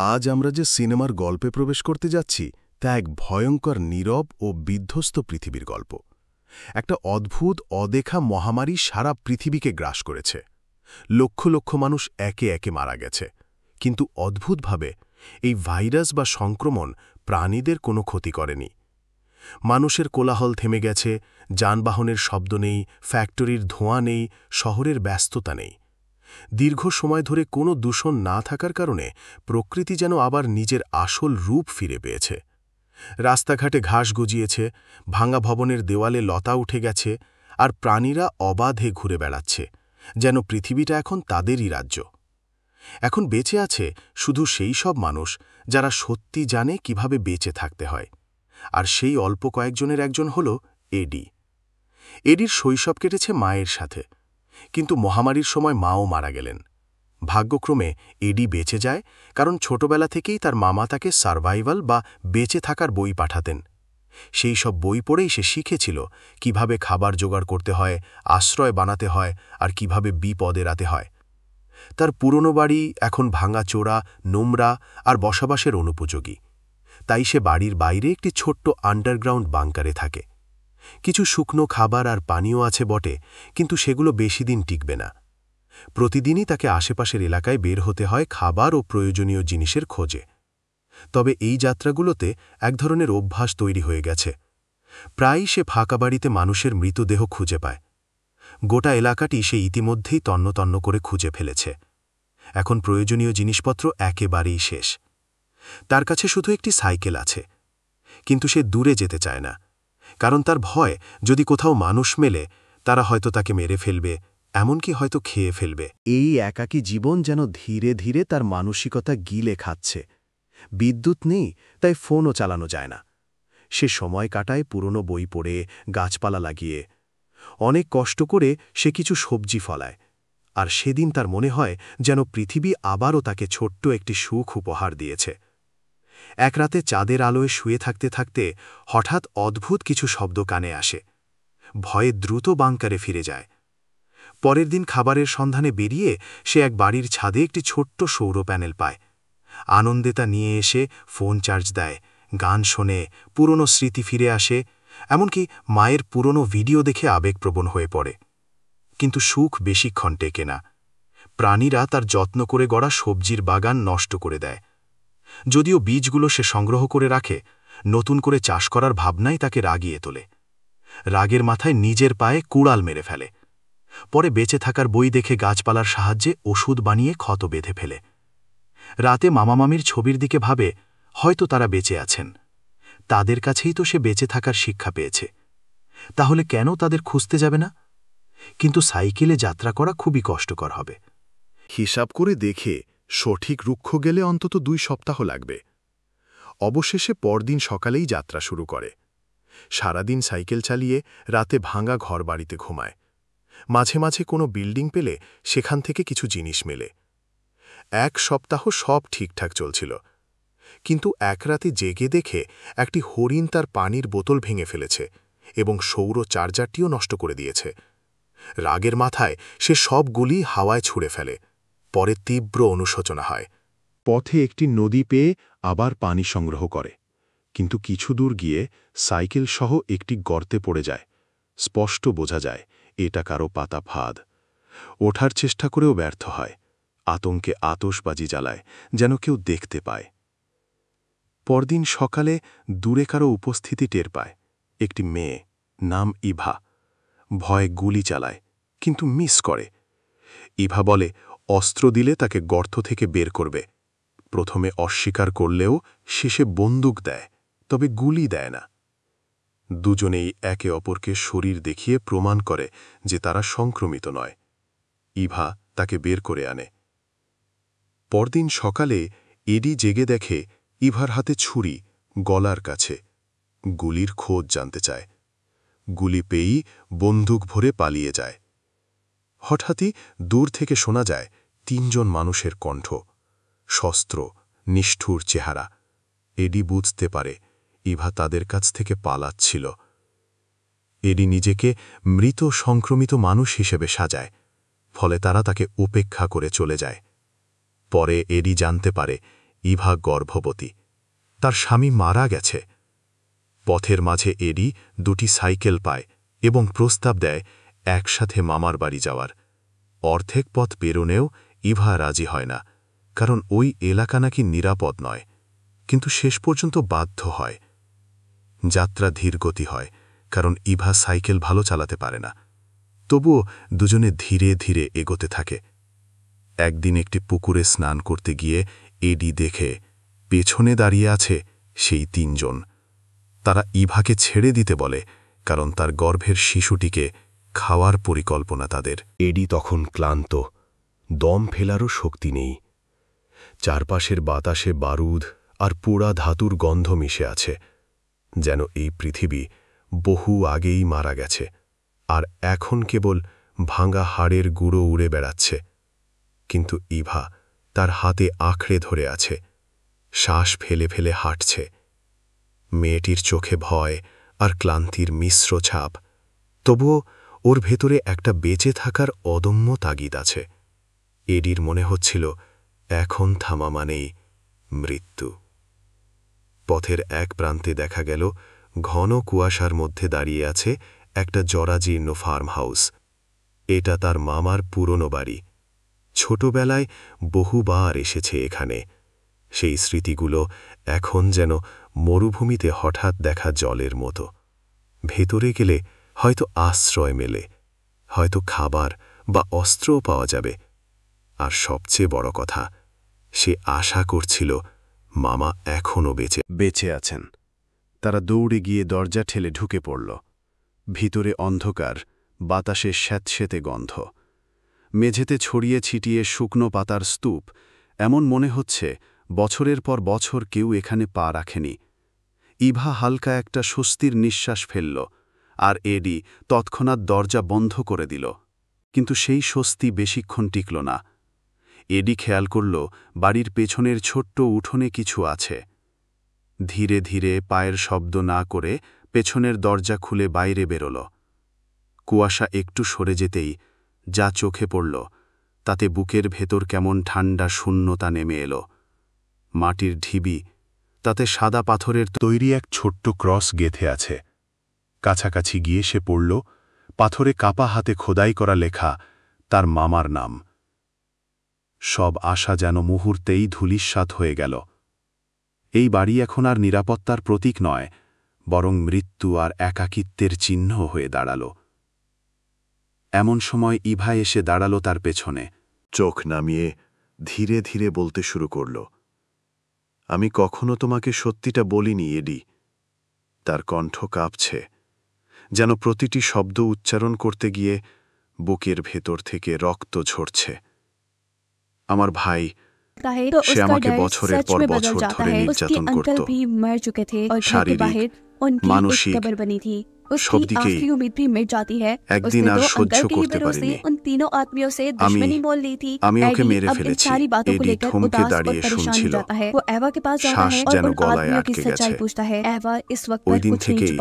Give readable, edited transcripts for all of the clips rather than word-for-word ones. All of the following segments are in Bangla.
আজ আমরা যে সিনেমার গল্পে প্রবেশ করতে যাচ্ছি তা এক ভয়ঙ্কর নীরব ও বিধ্বস্ত পৃথিবীর গল্প। একটা অদ্ভুত অদেখা মহামারী সারা পৃথিবীকে গ্রাস করেছে। লক্ষ লক্ষ মানুষ একে একে মারা গেছে, কিন্তু অদ্ভুতভাবে এই ভাইরাস বা সংক্রমণ প্রাণীদের কোনো ক্ষতি করেনি। মানুষের কোলাহল থেমে গেছে, যানবাহনের শব্দ নেই, ফ্যাক্টরির ধোঁয়া নেই, শহরের ব্যস্ততা নেই। দীর্ঘ সময় ধরে কোনো দূষণ না থাকার কারণে প্রকৃতি যেন আবার নিজের আসল রূপ ফিরে পেয়েছে। রাস্তাঘাটে ঘাস গজিয়েছে, ভাঙা ভবনের দেওয়ালে লতা উঠে গেছে, আর প্রাণীরা অবাধে ঘুরে বেড়াচ্ছে, যেন পৃথিবীটা এখন তাদেরই রাজ্য। এখন বেঁচে আছে শুধু সেই সব মানুষ যারা সত্যি জানে কিভাবে বেঁচে থাকতে হয়, আর সেই অল্প কয়েকজনের একজন হল এডি। এডির শৈশব কেটেছে মায়ের সাথে, কিন্তু মহামারীর সময় মাও মারা গেলেন। ভাগ্যক্রমে এডি বেঁচে যায়, কারণ ছোটবেলা থেকেই তার মামা তাকে সার্ভাইভাল বা বেঁচে থাকার বই পাঠাতেন। সেই সব বই পড়েই সে শিখেছিল কিভাবে খাবার জোগাড় করতে হয়, আশ্রয় বানাতে হয়, আর কিভাবে বিপদ এড়াতে হয়। তার পুরনো বাড়ি এখন ভাঙাচোরা, নোংরা আর বসবাসের অনুপযোগী। তাই সে বাড়ির বাইরে একটি ছোট্ট আন্ডারগ্রাউন্ড বাংকারে থাকে। কিছু শুকনো খাবার আর পানীয় আছে বটে, কিন্তু সেগুলো বেশি দিন টিকবে না। প্রতিদিনই তাকে আশেপাশের এলাকায় বের হতে হয় খাবার ও প্রয়োজনীয় জিনিসের খোঁজে। তবে এই যাত্রাগুলোতে এক ধরনের অভ্যাস তৈরি হয়ে গেছে। প্রায়ই সে ফাঁকা বাড়িতে মানুষের মৃতদেহ খুঁজে পায়। গোটা এলাকাটি সে ইতিমধ্যেই তন্ন করে খুঁজে ফেলেছে। এখন প্রয়োজনীয় জিনিসপত্র একেবারেই শেষ। তার কাছে শুধু একটি সাইকেল আছে, কিন্তু সে দূরে যেতে চায় না, কারণ তার ভয় যদি কোথাও মানুষ মেলে তারা হয়তো তাকে মেরে ফেলবে, এমনকি হয়তো খেয়ে ফেলবে। এই একাকী জীবন যেন ধীরে ধীরে তার মানসিকতা গিলে খাচ্ছে। বিদ্যুৎ নেই, তাই ফোনও চালানো যায় না। সে সময় কাটায় পুরনো বই পড়ে, গাছপালা লাগিয়ে। অনেক কষ্ট করে সে কিছু সবজি ফলায়, আর সেদিন তার মনে হয় যেন পৃথিবী আবারও তাকে ছোট্ট একটি সুখ উপহার দিয়েছে। এক রাতে চাঁদের আলোয় শুয়ে থাকতে থাকতে হঠাৎ অদ্ভুত কিছু শব্দ কানে আসে। ভয়ে দ্রুত বাংকারে ফিরে যায়। পরের দিন খাবারের সন্ধানে বেরিয়ে সে এক বাড়ির ছাদে একটি ছোট্ট সৌর প্যানেল পায়। আনন্দে তা নিয়ে এসে ফোন চার্জ দেয়, গান শোনে, পুরনো স্মৃতি ফিরে আসে, এমনকি মায়ের পুরনো ভিডিও দেখে আবেগপ্রবণ হয়ে পড়ে। কিন্তু সুখ বেশিক্ষণ টেকে না। প্রাণীরা তার যত্ন করে গড়া সবজির বাগান নষ্ট করে দেয়। যদিও বীজগুলো সে সংগ্রহ করে রাখে, নতুন করে চাষ করার ভাবনাই তাকে রাগিয়ে তোলে। রাগের মাথায় নিজের পায়ে কুড়াল মেরে ফেলে। পরে বেঁচে থাকার বই দেখে গাছপালার সাহায্যে ওষুধ বানিয়ে ক্ষত বেঁধে ফেলে। রাতে মামামামির ছবির দিকে ভাবে হয়তো তারা বেঁচে আছেন। তাদের কাছেই তো সে বেঁচে থাকার শিক্ষা পেয়েছে, তাহলে কেন তাদের খুঁজতে যাবে না? কিন্তু সাইকেলে যাত্রা করা খুবই কষ্টকর হবে। হিসাব করে দেখে সঠিক রুক্ষ গেলে অন্তত 2 সপ্তাহ লাগবে। অবশেষে পরদিন সকালেই যাত্রা শুরু করে। সারাদিন সাইকেল চালিয়ে রাতে ভাঙা ঘরবাড়িতে ঘুমায়। মাঝে মাঝে কোনো বিল্ডিং পেলে সেখান থেকে কিছু জিনিস মেলে। 1 সপ্তাহ সব ঠিকঠাক চলছিল, কিন্তু এক রাতে জেগে দেখে একটি হরিণ তার পানির বোতল ভেঙে ফেলেছে এবং সৌর চার্জারটিও নষ্ট করে দিয়েছে। রাগের মাথায় সে সবগুলি হাওয়ায় ছুঁড়ে ফেলে। পরে তীব্র অনুশোচনা হয়। পথে একটি নদী পেয়ে আবার পানি সংগ্রহ করে, কিন্তু কিছু দূর গিয়ে সাইকেল সহ একটি গর্তে পড়ে যায়। স্পষ্ট বোঝা যায় এটা কারো পাতা ফাঁদ। ওঠার চেষ্টা করেও ব্যর্থ হয়। আতঙ্কে আতশবাজি জ্বালায়, যেন কেউ দেখতে পায়। পরদিন সকালে দূরে কারো উপস্থিতি টের পায়। একটি মেয়ে, নাম ইভা। ভয়ে গুলি চালায়, কিন্তু মিস করে। ইভা বলে অস্ত্র দিলে তাকে গর্ত থেকে বের করবে। প্রথমে অস্বীকার করলেও শেষে বন্দুক দেয়, তবে গুলি দেয় না। দুজনেই একে অপরকে শরীর দেখিয়ে প্রমাণ করে যে তারা সংক্রমিত নয়। ইভা তাকে বের করে আনে। পরদিন সকালে এডি জেগে দেখে ইভার হাতে ছুরি, গলার কাছে। গুলির খোঁজ জানতে চায়। গুলি পেয়েই বন্দুক ভরে পালিয়ে যায়। হঠাৎই দূর থেকে শোনা যায় 3 জন মানুষের কণ্ঠ, শস্ত্র, নিষ্ঠুর চেহারা। এডি বুঝতে পারে ইভা তাদের কাছ থেকে পালাচ্ছিল। এডি নিজেকে মৃত সংক্রমিত মানুষ হিসেবে সাজায়, ফলে তারা তাকে উপেক্ষা করে চলে যায়। পরে এডি জানতে পারে ইভা গর্ভবতী, তার স্বামী মারা গেছে। পথের মাঝে এডি 2টি সাইকেল পায় এবং প্রস্তাব দেয় একসাথে মামার বাড়ি যাওয়ার। অর্ধেক পথ পেরোনেও ইভা রাজি হয় না, কারণ ওই এলাকা নাকি নিরাপদ নয়, কিন্তু শেষ পর্যন্ত বাধ্য হয়। যাত্রা ধীরগতি হয়, কারণ ইভা সাইকেল ভালো চালাতে পারে না। তবুও দুজনে ধীরে ধীরে এগোতে থাকে। একদিন একটি পুকুরে স্নান করতে গিয়ে এডি দেখে পেছনে দাঁড়িয়ে আছে সেই 3 জন। তারা ইভাকে ছেড়ে দিতে বলে, কারণ তার গর্ভের শিশুটিকে খাওয়ার পরিকল্পনা তাদের। এডি তখন ক্লান্ত, দম ফেলারও শক্তি নেই। চারপাশের বাতাসে বারুদ আর পোড়া ধাতুর গন্ধ মিশে আছে, যেন এই পৃথিবী বহু আগেই মারা গেছে, আর এখন কেবল ভাঙা হাড়ের গুঁড়ো উড়ে বেড়াচ্ছে। কিন্তু ইভা তার হাতে আঁকড়ে ধরে আছে, শ্বাস ফেলে ফেলে হাঁটছে। মেয়েটির চোখে ভয় আর ক্লান্তির মিশ্র ছাপ, তবুও ওর ভেতরে একটা বেঁচে থাকার অদম্য তাগিদ আছে। এডির মনে হচ্ছিল এখন থামা মানেই মৃত্যু। পথের এক প্রান্তে দেখা গেল ঘন কুয়াশার মধ্যে দাঁড়িয়ে আছে একটা জরাজীর্ণ ফার্ম হাউস। এটা তার মামার পুরনো বাড়ি। ছোটবেলায় বহুবার এসেছে এখানে। সেই স্মৃতিগুলো এখন যেন মরুভূমিতে হঠাৎ দেখা জলের মতো। ভেতরে গেলে হয়তো আশ্রয় মেলে, হয়তো খাবার বা অস্ত্রও পাওয়া যাবে। আর সবচেয়ে বড় কথা, সে আশা করছিল মামা এখনও বেঁচে আছেন। তারা দৌড়ে গিয়ে দরজা ঠেলে ঢুকে পড়ল। ভিতরে অন্ধকার, বাতাসে স্যাঁতস্যাঁতে গন্ধ। মেঝেতে ছড়িয়ে ছিটিয়ে শুকনো পাতার স্তূপ। এমন মনে হচ্ছে বছরের পর বছর কেউ এখানে পা রাখেনি। ইভা হালকা একটা স্বস্তির নিঃশ্বাস ফেলল, আর এডি তৎক্ষণাৎ দরজা বন্ধ করে দিল। কিন্তু সেই স্বস্তি বেশিক্ষণ টিকল না। এডি খেয়াল করল বাড়ির পেছনের ছোট্ট উঠোনে কিছু আছে। ধীরে ধীরে পায়ের শব্দ না করে পেছনের দরজা খুলে বাইরে বেরোল। কুয়াশা একটু সরে যেতেই যা চোখে পড়ল তাতে বুকের ভেতর কেমন ঠান্ডা শূন্যতা নেমে এলো। মাটির ঢিবি, তাতে সাদা পাথরের তৈরি এক ছোট্ট ক্রস গেঁথে আছে। কাছাকাছি গিয়ে সে পড়ল পাথরে কাপা হাতে খোদাই করা লেখা তার মামার নাম। সব আশা যেন মুহূর্তেই ধূলিসাৎ হয়ে গেল। এই বাড়ি এখন আর নিরাপত্তার প্রতীক নয়, বরং মৃত্যু আর একাকিত্বের চিহ্ন হয়ে দাঁড়াল। এমন সময় ইভা এসে দাঁড়াল তার পেছনে। চোখ নামিয়ে ধীরে ধীরে বলতে শুরু করল, আমি কখনো তোমাকে সত্যিটা বলিনি এডি। তার কণ্ঠ কাঁপছে, যেন প্রতিটি শব্দ উচ্চারণ করতে গিয়ে বুকের ভেতর থেকে রক্ত ঝরছে। আমার ভাই, সে আমাকে বছরের পর বছর ধরে নির্যাতন করত, শারীরিক, মানসিক, সব দিকেই। একদিন আর সহ্য করতে পারিনি। আমি ওকে মেরে ফেলেছি। এডি থমকে দাঁড়িয়ে শুনছিল, শ্বাস যেন গলায় আটকে গেছে। ওই দিন থেকেই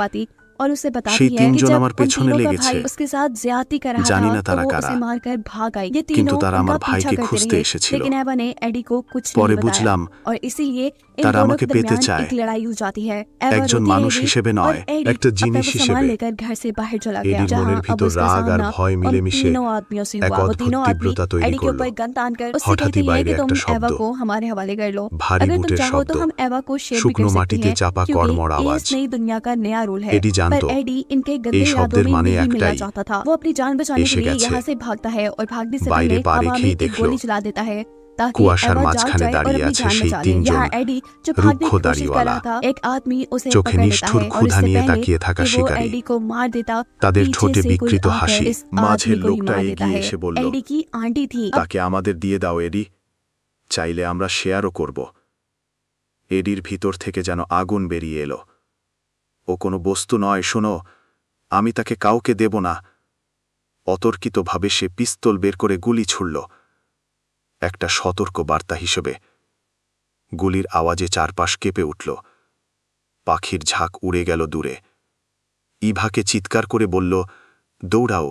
সেই 3 জন আমার পেছনে লেগেছে। জানি না তারা কারা, কিন্তু তারা আমার ভাইকে খুঁজতে এসেছিল। পরে বুঝলাম তারা আমাকে পেতে চায়, একজন মানুষ হিসেবে নয়, একটা জিনিস হিসেবে। এডির মনের ভিতর রাগ আর ভয় মিলেমিশে এক অদ্ভুত তীব্রতা তৈরি করল। হঠাৎই বাইরে একটা শব্দ, ভারী বুটের শব্দ, শুকনো মাটিতে চাপা কর্মর আওয়াজ। এডি জানত এই শব্দের মানে একটাই, এসে গেছে। বাইরে পা রেখেই দেখল কুয়াশার মাঝখানে দাঁড়িয়ে আছে সেই 3 জন, রুক্ষ দাড়িওয়ালা, চোখে নিষ্ঠুর ক্ষুধা নিয়ে তাকিয়ে থাকা শিকারী। তাদের ঠোঁটে বিকৃত হাসি। মাঝের লোকটা এগিয়ে এসে বলল, তাকে আমাদের দিয়ে দাও এডি, চাইলে আমরা শেয়ারও করব। এডির ভিতর থেকে যেন আগুন বেরিয়ে এলো। ও কোনো বস্তু নয়, শোনো, আমি তাকে কাউকে দেব না। অতর্কিতভাবে সে পিস্তল বের করে গুলি ছুড়ল, একটা সতর্ক বার্তা হিসেবে। গুলির আওয়াজে চারপাশ কেঁপে উঠল। পাখির ঝাঁক উড়ে গেল দূরে। ইভাকে চিৎকার করে বলল, দৌড়াও,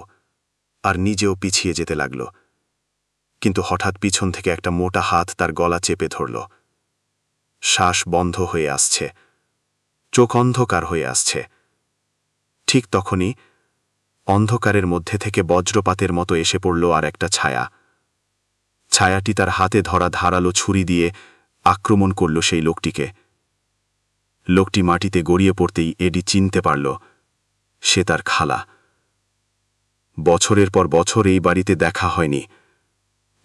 আর নিজেও পিছিয়ে যেতে লাগল। কিন্তু হঠাৎ পিছন থেকে একটা মোটা হাত তার গলা চেপে ধরল। শ্বাস বন্ধ হয়ে আসছে, চোখ অন্ধকার হয়ে আসছে। ঠিক তখনই অন্ধকারের মধ্যে থেকে বজ্রপাতের মতো এসে পড়ল আর একটা ছায়া। ছায়াটি তার হাতে ধরা ধারালো ছুরি দিয়ে আক্রমণ করল সেই লোকটিকে। লোকটি মাটিতে গড়িয়ে পড়তেই এডি চিনতে পারল সে তার খালা। বছরের পর বছর এই বাড়িতে দেখা হয়নি,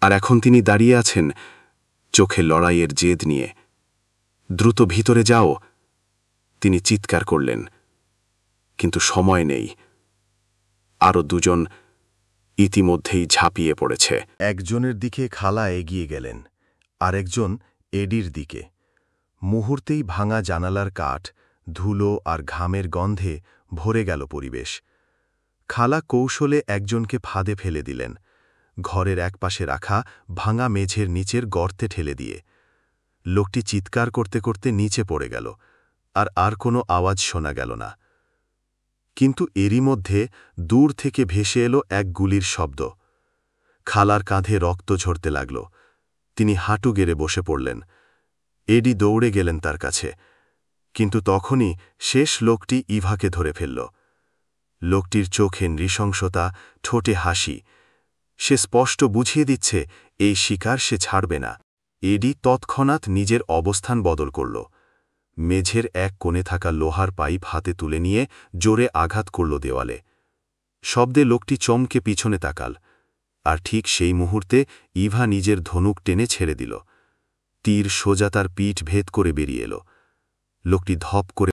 আর এখন তিনি দাঁড়িয়ে আছেন চোখে লড়াইয়ের জেদ নিয়ে। দ্রুত ভিতরে যাও, তিনি চিৎকার করলেন, কিন্তু সময় নেই। আরও দুজন ইতিমধ্যেই ঝাঁপিয়ে পড়েছে। একজনের দিকে খালা এগিয়ে গেলেন, আরেকজন এডির দিকে। মুহূর্তেই ভাঙা জানালার কাঠ, ধুলো আর ঘামের গন্ধে ভরে গেল পরিবেশ। খালা কৌশলে একজনকে ফাঁদে ফেলে দিলেন, ঘরের একপাশে রাখা ভাঙা মেঝের নিচের গর্তে ঠেলে দিয়ে। লোকটি চিৎকার করতে করতে নিচে পড়ে গেল, আর কোনো আওয়াজ শোনা গেল না। কিন্তু এরই মধ্যে দূর থেকে ভেসে এলো এক গুলির শব্দ। খালার কাঁধে রক্ত ঝরতে লাগল। তিনি হাঁটু গেড়ে বসে পড়লেন। এডি দৌড়ে গেলেন তার কাছে, কিন্তু তখনই শেষ লোকটি ইভাকে ধরে ফেলল। লোকটির চোখে নৃশংসতা, ঠোঁটে হাসি। সে স্পষ্ট বুঝিয়ে দিচ্ছে এই শিকার সে ছাড়বে না। এডি তৎক্ষণাৎ নিজের অবস্থান বদল করল। মেঝের এক কোণে থাকা লোহার পাইপ হাতে তুলে নিয়ে জোরে আঘাত করল দেওয়ালে। শব্দে লোকটি চমকে পিছনে তাকাল, আর ঠিক সেই মুহূর্তে ইভা নিজের ধনুক টেনে ছেড়ে দিল। তীর সোজা তার পিঠ ভেদ করে বেরিয়ে এল। লোকটি ধপ করে